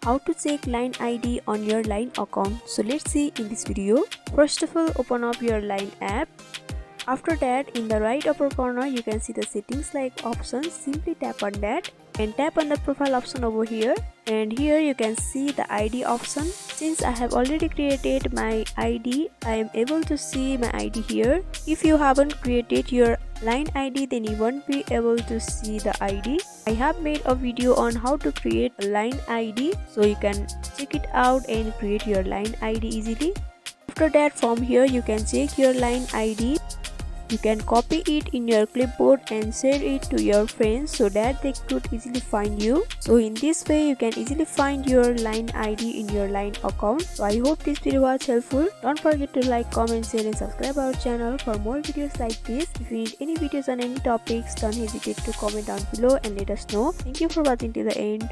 How to check line ID on your line account. So let's see in this video. First of all, open up your line app. After that, in the right upper corner you can see the settings like options. Simply tap on that and tap on the profile option over here, and here you can see the ID option. Since I have already created my ID, I am able to see my ID here. If you haven't created your line ID, then you won't be able to see the ID. I have made a video on how to create a line ID, so you can check it out and create your line ID easily. After that, from here you can check your line ID. You can copy it in your clipboard and share it to your friends so that they could easily find you. So in this way you can easily find your line ID in your line account. So I hope this video was helpful. Don't forget to like, comment, share and subscribe our channel for more videos like this. If you need any videos on any topics, don't hesitate to comment down below and let us know. Thank you for watching till the end.